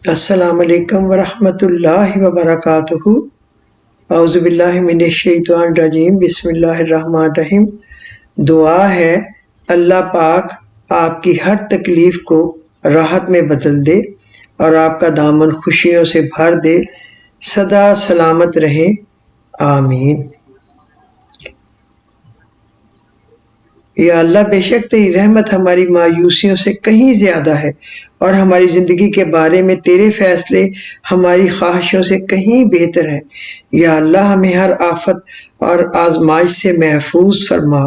السلام علیکم ورحمۃ اللہ وبرکاتہ۔ اعوذ باللہ من الشیطان الرجیم، بسم اللہ الرحمن الرحیم۔ دعا ہے اللہ پاک آپ کی ہر تکلیف کو راحت میں بدل دے اور آپ کا دامن خوشیوں سے بھر دے، سدا سلامت رہیں، آمین۔ یا اللہ، بے شک تیری رحمت ہماری مایوسیوں سے کہیں زیادہ ہے اور ہماری زندگی کے بارے میں تیرے فیصلے ہماری خواہشوں سے کہیں بہتر ہیں۔ یا اللہ، ہمیں ہر آفت اور آزمائش سے محفوظ فرما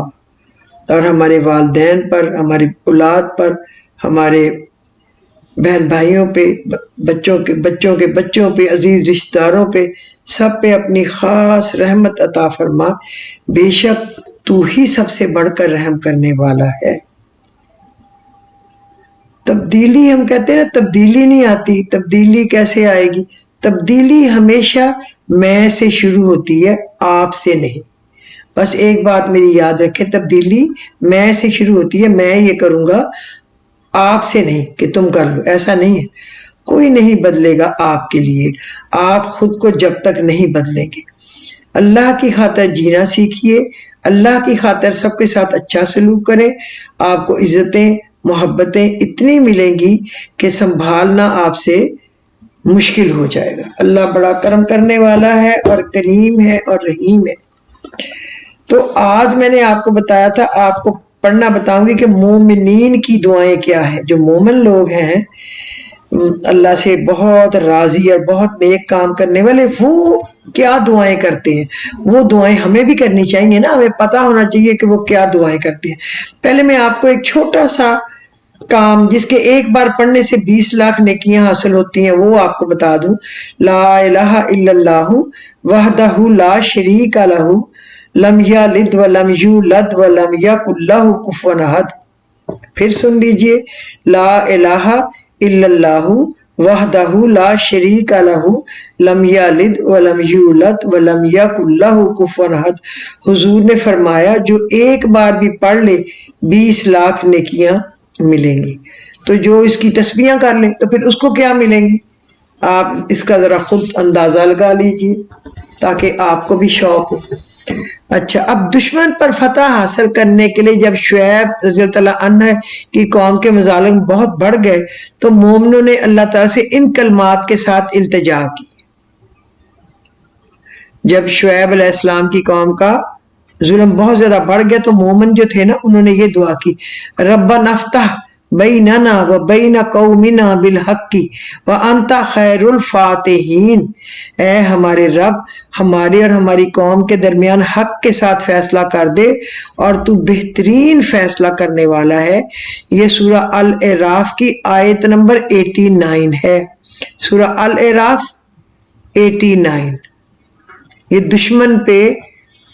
اور ہمارے والدین پر، ہماری اولاد پر، ہمارے بہن بھائیوں پہ، بچوں کے بچوں پہ، عزیز رشتہ داروں پہ، سب پہ اپنی خاص رحمت عطا فرما۔ بے شک تو ہی سب سے بڑھ کر رحم کرنے والا ہے۔ تبدیلی، ہم کہتے ہیں نا تبدیلی نہیں آتی، تبدیلی کیسے آئے گی؟ تبدیلی ہمیشہ میں سے شروع ہوتی ہے، آپ سے نہیں۔ بس ایک بات میری یاد رکھیں، تبدیلی میں سے شروع ہوتی ہے، میں یہ کروں گا، آپ سے نہیں کہ تم کر لو، ایسا نہیں ہے۔ کوئی نہیں بدلے گا آپ کے لیے، آپ خود کو جب تک نہیں بدلیں گے۔ اللہ کی خاطر جینا سیکھیے، اللہ کی خاطر سب کے ساتھ اچھا سلوک کریں، آپ کو عزتیں محبتیں اتنی ملیں گی کہ سنبھالنا آپ سے مشکل ہو جائے گا۔ اللہ بڑا کرم کرنے والا ہے اور کریم ہے اور رحیم ہے۔ تو آج میں نے آپ کو بتایا تھا، آپ کو پڑھنا بتاؤں گی کہ مومنین کی دعائیں کیا ہیں۔ جو مومن لوگ ہیں، اللہ سے بہت راضی اور بہت نیک کام کرنے والے، وہ کیا دعائیں کرتے ہیں۔ وہ دعائیں ہمیں بھی کرنی چاہیے نا، ہمیں پتہ ہونا چاہیے کہ وہ کیا دعائیں کرتے ہیں۔ پہلے میں آپ کو ایک چھوٹا سا کام جس کے ایک بار پڑھنے سے 20 لاکھ نیکیاں حاصل ہوتی ہیں وہ آپ کو بتا دوں۔ لا الہ الا اللہ وحدہ لا شریک لہ لم یلد ولم یولد ولم یکن لہ کفوا احد۔ پھر سن لیجئے، لا الہ الا اللہ وحدہ لا شریک لہ لم یلد ولم یولد ولم یکن لہ کفوا احد۔ حضور نے فرمایا جو ایک بار بھی پڑھ لے 20 لاکھ نیکیاں ملیں گی۔ تو جو اس کی تسبیحاں کر لیں تو پھر اس کو کیا ملیں گی؟ آپ اس کا ذرا خود اندازہ لگا لیجئے تاکہ آپ کو بھی شوق ہو۔ اچھا، اب دشمن پر فتح حاصل کرنے کے لیے جب شعیب رضی اللہ عنہ کی قوم کے مظالم بہت بڑھ گئے تو مومنوں نے اللہ تعالیٰ سے ان کلمات کے ساتھ التجا کی۔ جب شعیب علیہ السلام کی قوم کا ظلم بہت زیادہ بڑھ گیا تو مومن جو تھے نا، انہوں نے یہ دعا کی، ربنا افتح بیننا و بین قومنا بالحق وانت خیر الفاتحین۔ اے ہمارے رب، ہمارے اور ہماری قوم کے درمیان حق کے ساتھ فیصلہ کر دے اور تو بہترین فیصلہ کرنے والا ہے۔ یہ سورہ الاعراف کی آیت نمبر 89 ہے۔ سورہ الاعراف 89، یہ دشمن پہ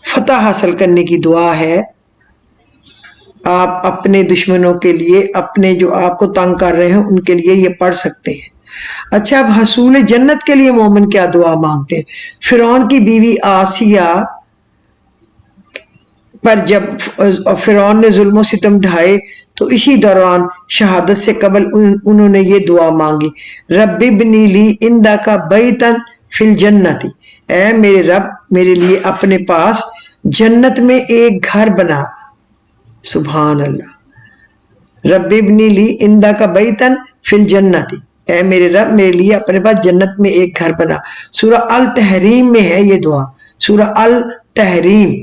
فتح حاصل کرنے کی دعا ہے۔ آپ اپنے دشمنوں کے لیے، اپنے جو آپ کو تنگ کر رہے ہیں ان کے لیے یہ پڑھ سکتے ہیں۔ اچھا، اب حصول جنت کے لیے مومن کیا دعا مانگتے ہیں؟ فرعون کی بیوی آسیہ پر جب فرعون نے ظلم و ستم ڈھائے تو اسی دوران شہادت سے قبل انہوں نے یہ دعا مانگی، رب ابنی لی عندک بیتا فی الجنت۔ اے میرے رب، میرے لیے اپنے پاس جنت میں ایک گھر بنا۔ سبحان اللہ، رب ابنی لی عندک بیتا فی الجنت۔ اے میرے رب، میرے لیے اپنے پاس جنت میں ایک گھر بنا۔ سورہ التحریم میں ہے یہ دعا، سورہ التحریم۔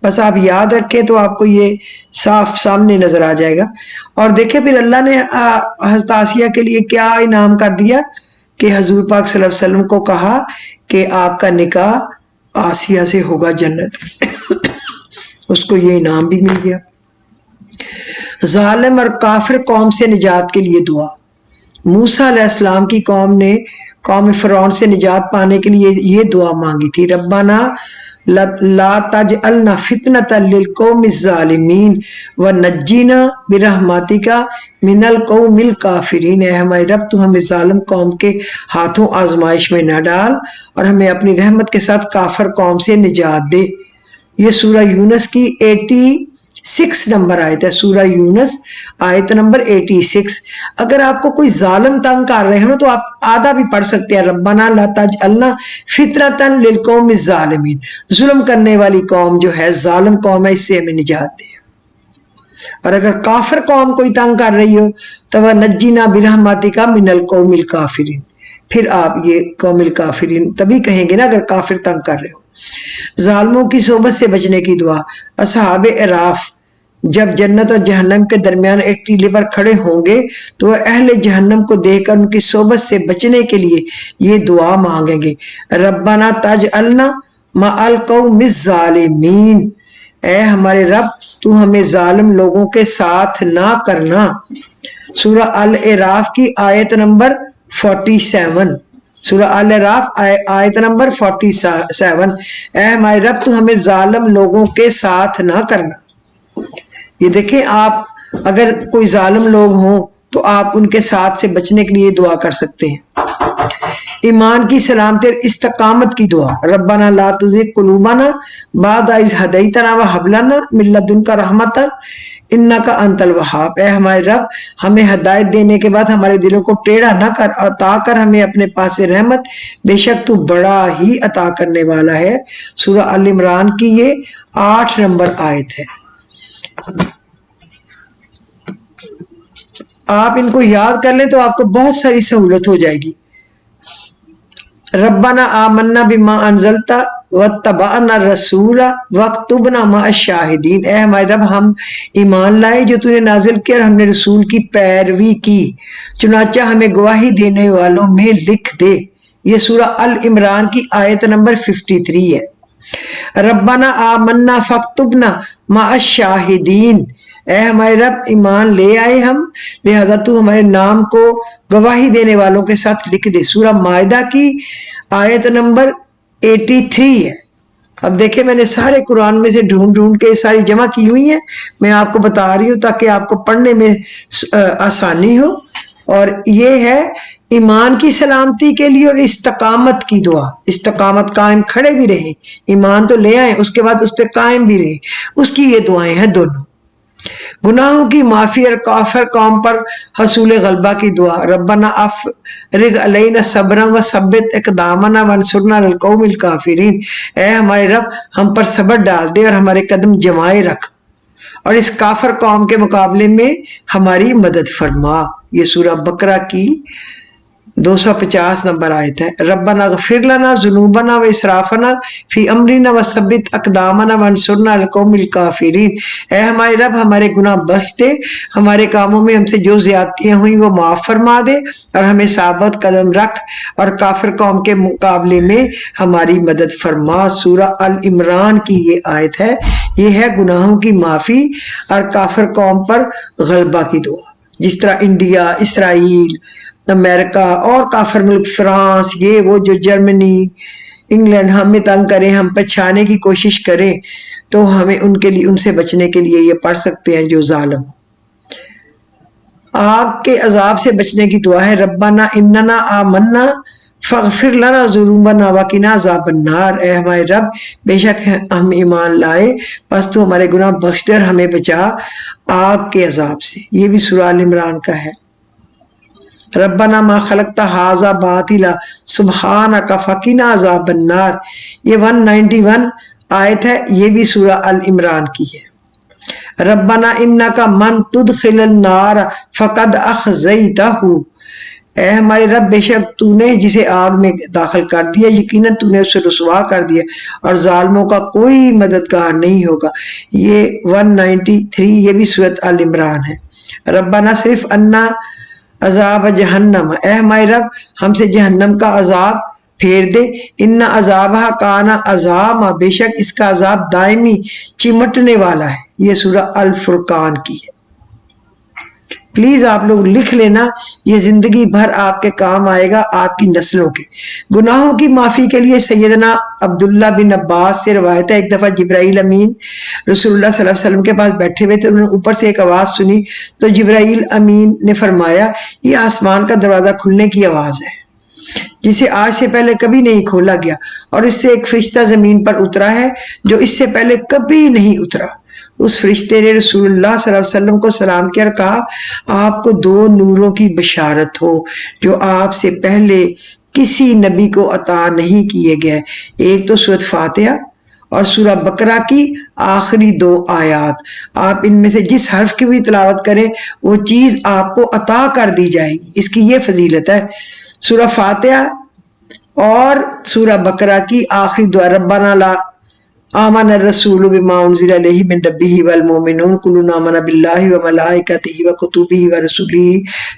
بس آپ یاد رکھیں تو آپ کو یہ صاف سامنے نظر آ جائے گا۔ اور دیکھیں پھر اللہ نے حضرت آسیہ کے لیے کیا انعام کر دیا کہ حضور پاک صلی اللہ علیہ وسلم کو کہا کہ آپ کا نکاح آسیہ سے ہوگا جنت۔ اس کو یہ انعام بھی مل گیا۔ ظالم اور کافر قوم سے نجات کے لیے دعا۔ موسیٰ علیہ السلام کی قوم نے قوم فرعون سے نجات پانے کے لیے یہ دعا مانگی تھی، ربنا لا تجعلنا فتنۃ للقوم الظالمین ونجینا برحمتک من القوم الکافرین۔ اے ہمارے رب، تو ہمیں ظالم قوم کے ہاتھوں آزمائش میں نہ ڈال اور ہمیں اپنی رحمت کے ساتھ کافر قوم سے نجات دے۔ یہ سورہ یونس کی 6 نمبر آیت ہے سورہ یونس آیت نمبر 86۔ اگر آپ کو کوئی ظالم تنگ کر رہے ہیں تو آپ آدھا بھی پڑھ سکتے ہیں، ربنا لا تجعلنا فتنة للقوم الظالمین، ظلم کرنے والی قوم جو ہے، ظالم قوم ہے، اس سے ہمیں نجات دے۔ اور اگر کافر قوم کوئی تنگ کر رہی ہو تو نجینا برحمتک من القوم الکافرین، پھر آپ یہ قوم الکافرین تبھی کہیں گے نا اگر کافر تنگ کر رہے ہو۔ ظالموں کی صحبت سے بچنے کی دعا۔ اصحاب اعراف جب جنت اور جہنم کے درمیان ایک ٹیلے پر کھڑے ہوں گے تو وہ اہل جہنم کو دیکھ کر ان کی صحبت سے بچنے کے لیے یہ دعا مانگیں گے، ربنا تجعلنا مع القوم الظالمین، اے ہمارے رب تو ہمیں ظالم لوگوں کے ساتھ نہ کرنا۔ سورہ الاعراف کی آیت نمبر 47، سورہ الاعراف آیت نمبر 47، اے ہمارے رب تو ہمیں ظالم لوگوں کے ساتھ نہ کرنا۔ یہ دیکھیں، آپ اگر کوئی ظالم لوگ ہوں تو آپ ان کے ساتھ سے بچنے کے لیے دعا کر سکتے ہیں۔ ایمان کی سلامتی اور استقامت کی دعا۔ ربنا لا تزغ قلوبنا بعد اذ ہدیتنا وہب لنا من لدنک رحمۃ انک انت الوہاب، اے ہمارے رب ہمیں ہدایت دینے کے بعد ہمارے دلوں کو ٹیڑھا نہ کر، عطا کر ہمیں اپنے پاس سے رحمت، بے شک تو بڑا ہی عطا کرنے والا ہے۔ سورہ ال عمران کی یہ 8 نمبر آیت ہے۔ آپ ان کو یاد کر لیں تو آپ کو بہت ساری سہولت ہو جائے گی۔ ربنا آمنا بما انزلت واتبعنا الرسول واکتبنا مع الشاہدین، اے ہمارے رب ہم ایمان لائے جو تو نے نازل کیا اور ہم نے رسول کی پیروی کی، چنانچہ ہمیں گواہی دینے والوں میں لکھ دے۔ یہ سورہ العمران کی آیت نمبر 53 ہے۔ ربنا آمنا فاکتبنا مع الشاہدین، اے ہمارے رب ایمان لے آئے ہم، لہذا تو ہمارے نام کو گواہی دینے والوں کے ساتھ لکھ دے۔ سورہ مائدہ کی آیت نمبر 83 ہے۔ اب دیکھیں میں نے سارے قرآن میں سے ڈھونڈ ڈھونڈ کے ساری جمع کی ہوئی ہیں، میں آپ کو بتا رہی ہوں تاکہ آپ کو پڑھنے میں آسانی ہو۔ اور یہ ہے ایمان کی سلامتی کے لیے اور استقامت کی دعا۔ استقامت، قائم کھڑے بھی رہیں، ایمان تو لے آئیں اس کے بعد اس پہ قائم بھی رہیں، اس کی یہ دعائیں ہیں دونوں۔ گناہوں کی معافی اور کافر قوم پر حصول غلبہ کی دعا۔ ربنا افرغ علینا صبرا وثبت اقدامنا وانصرنا علی القوم الکافرین، اے ہمارے رب ہم پر صبر ڈال دے اور ہمارے قدم جمائے رکھ اور اس کافر قوم کے مقابلے میں ہماری مدد فرما۔ یہ سورہ بقرہ کی 250 نمبر آیت ہے۔ ربنا اغفر لنا ذنوبنا واسرافنا فی امرنا وثبت اقدامنا وانصرنا علی القوم الکافرین، اے ہمارے رب ہمارے گناہ بخش دے، ہمارے کاموں میں ہم سے جو زیادتیاں ہوئی وہ معاف فرما دے اور ہمیں ثابت قدم رکھ اور کافر قوم کے مقابلے میں ہماری مدد فرما۔ سورہ العمران کی یہ آیت ہے۔ یہ ہے گناہوں کی معافی اور کافر قوم پر غلبہ کی دعا۔ جس طرح انڈیا، اسرائیل، امریکہ اور کافر ملک فرانس، یہ وہ جو جرمنی، انگلینڈ ہمیں تنگ کریں، ہم پہ چھانے کی کوشش کریں تو ہمیں ان کے لیے، ان سے بچنے کے لیے یہ پڑھ سکتے ہیں جو ظالم۔ آگ کے عذاب سے بچنے کی دعا ہے۔ ربنا اننا آمنا فاغفر لنا ذنوبنا وقنا عذاب النار، اے ہمارے رب بے شک ہم ایمان لائے بس تو ہمارے گناہ بخش دے اور ہمیں بچا آگ کے عذاب سے۔ یہ بھی سورہ ال عمران کا ہے۔ ربنا ما خلقت ھذا باطلا سبحانک فقنا عذاب النار، یہ 191 آیت ہے، یہ بھی سورہ العمران کی ہے۔ ربنا انک من تدخل النار فقد اخزیتہ، اے ہمارے رب بے شک تو نے جسے آگ میں داخل کر دیا یقیناً تو نے اسے رسوا کر دیا اور ظالموں کا کوئی مددگار نہیں ہوگا۔ یہ 193، یہ بھی سورۃ العمران ہے۔ ربنا صرف انا عذاب جہنم، اے ہمارے رب ہم سے جہنم کا عذاب پھیر دے، ان عذابہ کانا عذابا، بے شک اس کا عذاب دائمی چمٹنے والا ہے۔ یہ سورہ الفرقان کی ہے۔ پلیز آپ لوگ لکھ لینا، یہ زندگی بھر آپ کے کام آئے گا، آپ کی نسلوں کے۔ گناہوں کی معافی کے لیے سیدنا عبداللہ بن عباس سے روایت ہے، ایک دفعہ جبرائیل امین رسول اللہ صلی اللہ علیہ وسلم کے پاس بیٹھے ہوئے تھے، انہوں نے اوپر سے ایک آواز سنی تو جبرائیل امین نے فرمایا یہ آسمان کا دروازہ کھلنے کی آواز ہے جسے آج سے پہلے کبھی نہیں کھولا گیا، اور اس سے ایک فرشتہ زمین پر اترا ہے جو اس سے پہلے کبھی نہیں اترا، اس فرشتے نے رسول اللہ صلی اللہ علیہ وسلم کو سلام کیا اور کہا آپ کو 2 نوروں کی بشارت ہو جو آپ سے پہلے کسی نبی کو عطا نہیں کیے گئے، ایک تو سورۃ فاتحہ اور سورہ بقرہ کی آخری 2 آیات، آپ ان میں سے جس حرف کی بھی تلاوت کریں وہ چیز آپ کو عطا کر دی جائے گی، اس کی یہ فضیلت ہے۔ سورہ فاتحہ اور سورہ بقرہ کی آخری دعا ربنا لا آمن الرسول بما انزل الیہ من ربہ والمؤمنون کلنا آمن باللہ وملائکتہ وکتبہ ورسلہ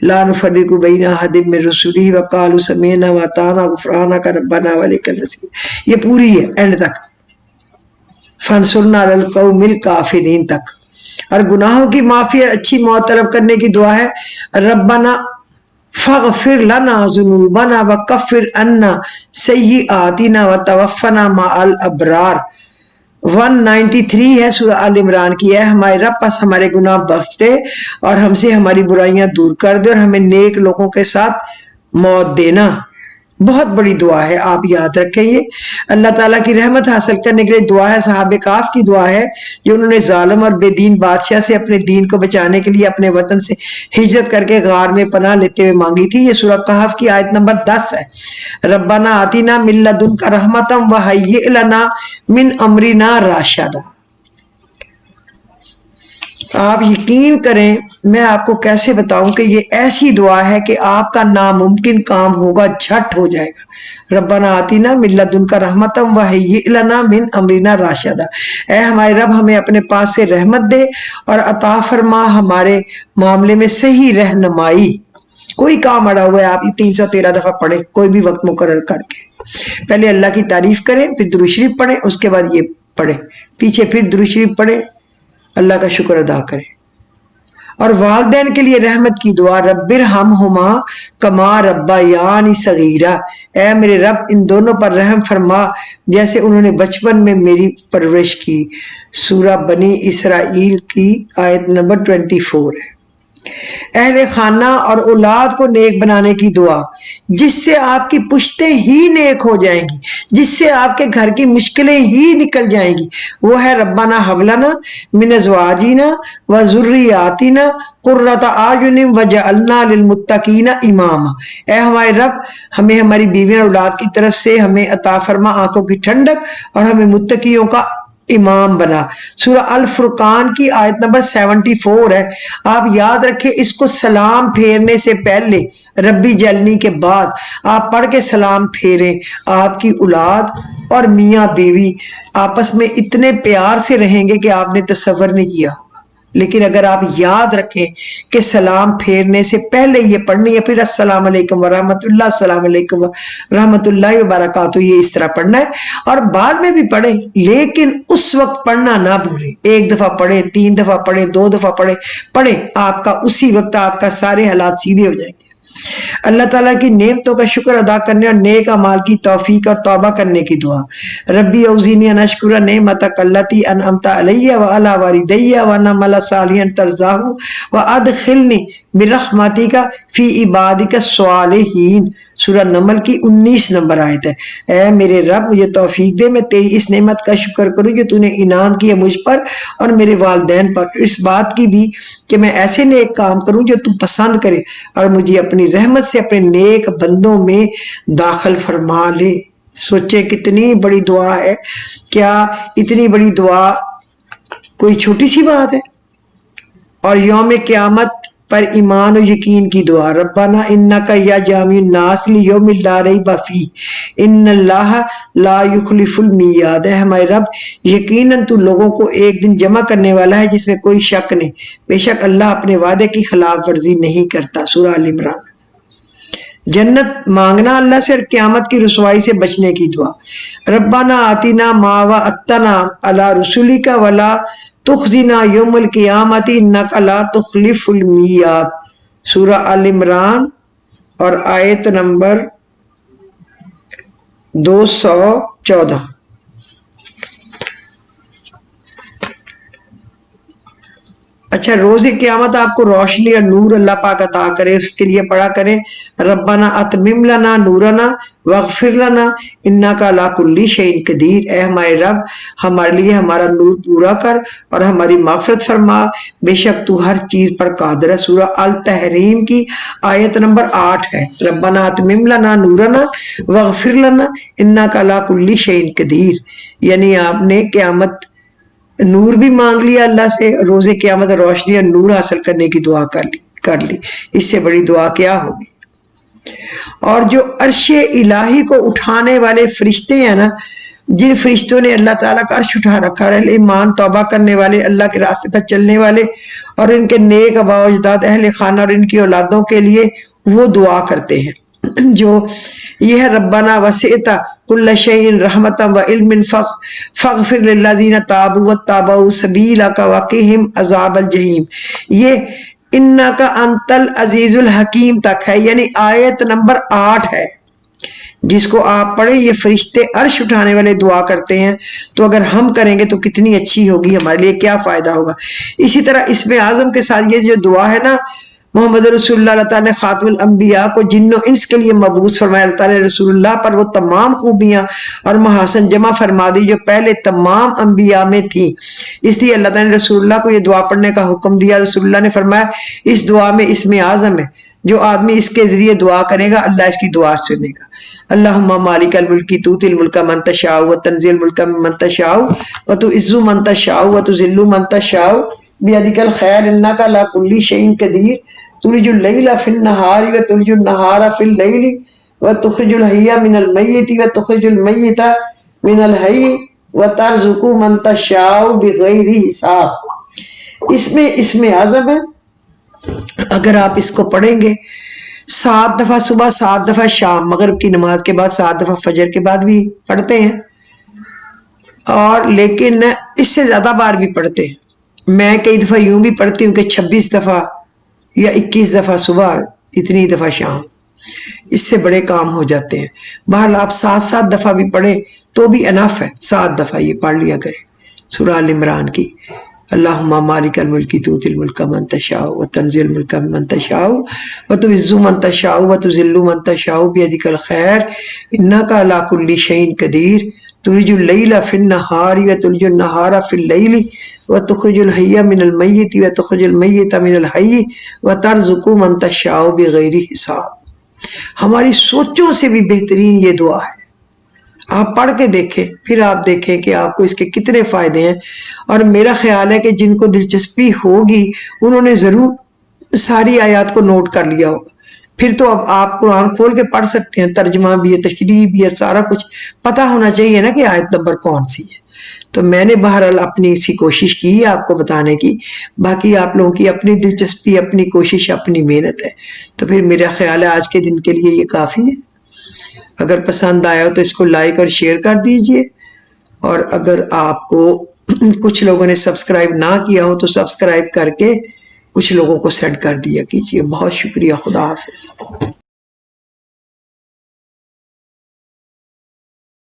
لا نفرق بین احد من رسلہ وقالوا سمعنا واطعنا غفرانک ربنا والیک المصیر، یہ پوری ہے اینڈ تک، فانصرنا علی القوم الکافرین تک۔ اور گناہوں کی معافی اور اچھی موت طلب کرنے کی دعا ہے ربنا فاغفر لنا ذنوبنا وکفر عنا سیئاتنا وتوفنا مع الابرار۔ 193 ہے سورہ آل عمران کی، اے ہمارے رب پس ہمارے گناہ بخش دے اور ہم سے ہماری برائیاں دور کر دے اور ہمیں نیک لوگوں کے ساتھ موت دینا۔ بہت بڑی دعا ہے، آپ یاد رکھیں یہ۔ اللہ تعالیٰ کی رحمت حاصل کرنے کے لیے دعا ہے صحابہ کہف کی دعا ہے جو انہوں نے ظالم اور بے دین بادشاہ سے اپنے دین کو بچانے کے لیے اپنے وطن سے ہجرت کر کے غار میں پناہ لیتے ہوئے مانگی تھی۔ یہ سورہ کہف کی آیت نمبر 10 ہے۔ ربنا آتنا من لدنک رحمتا وہیئ لنا من امرنا رشدا۔ آپ یقین کریں، میں آپ کو کیسے بتاؤں کہ یہ ایسی دعا ہے کہ آپ کا ناممکن کام ہوگا جھٹ ہو جائے گا۔ ربنا آتنا من لدنک رحمتا وہیئ لنا من امرنا رشدا، اے ہمارے رب ہمیں اپنے پاس سے رحمت دے اور عطا فرما ہمارے معاملے میں صحیح رہنمائی۔ کوئی کام اڑا ہوا ہے آپ یہ 313 دفعہ پڑھیں کوئی بھی وقت مقرر کر کے، پہلے اللہ کی تعریف کریں، پھر درود شریف پڑھیں، اس کے بعد یہ پڑھیں، پیچھے پھر درود شریف پڑھیں، اللہ کا شکر ادا کریں۔ اور والدین کے لیے رحمت کی دعا رب ارحمہما کما ربیانی صغیرا، اے میرے رب ان دونوں پر رحم فرما جیسے انہوں نے بچپن میں میری پرورش کی۔ سورہ بنی اسرائیل کی آیت نمبر 24 ہے۔ اہل خانہ اور اولاد کو نیک بنانے کی دعا جس سے آپ کی پشتیں ہی نیک ہو جائیں گی، جس سے آپ کے گھر کی مشکلیں ہی نکل جائیں گی، وہ ہے ربنا ہب لنا من ازواجنا وذریاتنا قرۃ اعین وجعلنا للمتقین اماما، اے ہمارے رب ہمیں ہماری بیویاں اور اولاد کی طرف سے ہمیں عطا فرما آنکھوں کی ٹھنڈک اور ہمیں متقیوں کا امام بنا۔ سورہ الفرقان کی آیت نمبر 74 ہے۔ آپ یاد رکھیں اس کو سلام پھیرنے سے پہلے ربی جلنی کے بعد آپ پڑھ کے سلام پھیریں، آپ کی اولاد اور میاں بیوی آپس میں اتنے پیار سے رہیں گے کہ آپ نے تصور نہیں کیا۔ لیکن اگر آپ یاد رکھیں کہ سلام پھیرنے سے پہلے یہ پڑھنی ہے، پھر السلام علیکم ورحمۃ اللہ، السلام علیکم ورحمۃ اللہ وبرکاتہ، یہ اس طرح پڑھنا ہے، اور بعد میں بھی پڑھیں لیکن اس وقت پڑھنا نہ بھولیں۔ 1 دفعہ پڑھیں، 3 دفعہ پڑھیں، 2 دفعہ پڑھیں، آپ کا اسی وقت آپ کا سارے حالات سیدھے ہو جائیں گے۔ اللہ تعالیٰ کی نعمتوں کا شکر ادا کرنے اور نیک اعمال کی توفیق اور توبہ کرنے کی دعا ربی اوزینی ان اشکر نعمتک التی انعمت علی وعلی والدی وان اعمل صالحا ترضاه وادخلنی برحمتک فی عبادک الصالحین۔ سورہ نمل کی 19 نمبر آیت ہے۔ اے میرے رب مجھے توفیق دے میں تیری اس نعمت کا شکر کروں جو تو نے انعام کیا مجھ پر اور میرے والدین پر، اس بات کی بھی کہ میں ایسے نیک کام کروں جو تو پسند کرے، اور مجھے اپنی رحمت سے اپنے نیک بندوں میں داخل فرما لے۔ سوچے کتنی بڑی دعا ہے، کیا اتنی بڑی دعا کوئی چھوٹی سی بات ہے؟ اور یوم قیامت پر ایمان و یقین کی دعا ربنا انک یا جامع الناس لیوم لا ریب فیہ ان اللہ لا یخلف المیعاد، ہے ہمارے رب یقیناً تو لوگوں کو ایک دن جمع کرنے والا ہے جس میں کوئی شک نہیں، بے شک اللہ اپنے وعدے کی خلاف ورزی نہیں کرتا۔ سورہ آل عمران۔ جنت مانگنا اللہ سے اور قیامت کی رسوائی سے بچنے کی دعا ربنا آتنا ما وعدتنا علی رسولک ولا تخزنا یوم القیامت انک لا تخلف المیعاد۔ سورہ آل عمران اور آیت نمبر 214۔ اچھا روز قیامت آپ کو روشنی اور نور اللہ پاک عطا کرے، اس کے لیے پڑھا کریں ربنا اتمم لنا نورنا واغفر لنا انک علی کل شیء قدیر، اے ہمارے رب ہمارے لیے ہمارا نور پورا کر اور ہماری مغفرت فرما، بے شک تو ہر چیز پر قادر ہے۔ سورہ التحریم کی آیت نمبر 8 ہے، ربنا اتمم لنا نورنا واغفر لنا انک علی کل شیء قدیر، یعنی آپ نے قیامت نور بھی مانگ لیا اللہ سے، روز قیامت روشنی اور نور حاصل کرنے کی دعا کر لی، اس سے بڑی دعا کیا ہوگی۔ اور جو عرش الہی کو اٹھانے والے فرشتے ہیں نا، جن فرشتوں نے اللہ تعالیٰ کا عرش اٹھا رکھا ہے، ایمان توبہ کرنے والے، اللہ کے راستے پر چلنے والے اور ان کے نیک آباء و اجداد اہل خانہ اور ان کی اولادوں کے لیے وہ دعا کرتے ہیں جو یہ ہے ربنا وسعت کل شیء رحمتا وعلم فاغفر للذین تابوا واتبعوا سبیلک وقہم عذاب الجحیم، یہ انک انت العزیز الحکیم تک ہے، یعنی آیت نمبر 8 ہے، جس کو آپ پڑھیں یہ فرشتے عرش اٹھانے والے دعا کرتے ہیں، تو اگر ہم کریں گے تو کتنی اچھی ہوگی، ہمارے لیے کیا فائدہ ہوگا۔ اسی طرح اسم اعظم کے ساتھ یہ جو دعا ہے نا، محمد رسول اللہ تعالیٰ نے خاتم الانبیاء کو جن و انس کے لیے مبعوث فرمایا، اللہ تعالیٰ نے رسول اللہ پر وہ تمام خوبیاں اور محاسن جمع فرما دی جو پہلے تمام انبیاء میں تھی، اس لیے اللہ تعالیٰ نے رسول اللہ کو یہ دعا پڑھنے کا حکم دیا۔ رسول اللہ نے فرمایا اس دعا میں اسم اعظم ہے، جو آدمی اس کے ذریعے دعا کرے گا اللہ اس کی دعا سنے گا۔ اللہم مالک الملک تؤتی الملک من تشاء وتنزع الملک ممن تشاء وتعز من تشاء وتذل من تشاء بیدک الخیر انک علی کل شیء قدیر تولج اللیل فی النہار وتولج النہار فی اللیل وتخرج الحی من المیت وتخرج المیت من الحی وترزق من تشاء بغیر حساب۔ اس میں اسم اعظم ہے، اگر آپ اس کو پڑھیں گے 7 دفعہ صبح، 7 دفعہ شام، مغرب کی نماز کے بعد 7 دفعہ فجر کے بعد بھی پڑھتے ہیں، اور لیکن اس سے زیادہ بار بھی پڑھتے ہیں۔ میں کئی دفعہ یوں بھی پڑھتی ہوں کہ 26 دفعہ یا 21 دفعہ صبح، اتنی دفعہ شام، اس سے بڑے کام ہو جاتے ہیں۔ بہرحال آپ 7 دفعہ بھی پڑھیں تو بھی انف ہے، 7 دفعہ یہ پڑھ لیا کریں سورہ ال عمران کی۔ اللہم مالک الملک تؤتی الملک من تشاء وتنزع الملک ممن تشاء وتعز من تشاء وتذل من تشاء بیدک الخیر انک علی کل شیء قدیر تولج اللیل فی النہار وتولج النہار فی اللیل وتخرج الحی من المیت وتخرج المیت من الحی وترزق من تشاء بغیر حساب۔ ہماری سوچوں سے بھی بہترین یہ دعا ہے، آپ پڑھ کے دیکھیں، پھر آپ دیکھیں کہ آپ کو اس کے کتنے فائدے ہیں۔ اور میرا خیال ہے کہ جن کو دلچسپی ہوگی انہوں نے ضرور ساری آیات کو نوٹ کر لیا ہوگا، پھر تو اب آپ قرآن کھول کے پڑھ سکتے ہیں، ترجمہ بھی ہے، تشریح بھی ہے، سارا کچھ پتہ ہونا چاہیے نا کہ آیت نمبر کون سی ہے۔ تو میں نے بہرحال اپنی اسی کوشش کی ہے آپ کو بتانے کی، باقی آپ لوگوں کی اپنی دلچسپی، اپنی کوشش، اپنی محنت ہے۔ تو پھر میرا خیال ہے آج کے دن کے لیے یہ کافی ہے۔ اگر پسند آیا ہو تو اس کو لائک اور شیئر کر دیجئے، اور اگر آپ کو کچھ لوگوں نے سبسکرائب نہ کیا ہو تو سبسکرائب کر کے کچھ لوگوں کو سینڈ کر دیا کیجئے۔ بہت شکریہ، خدا حافظ۔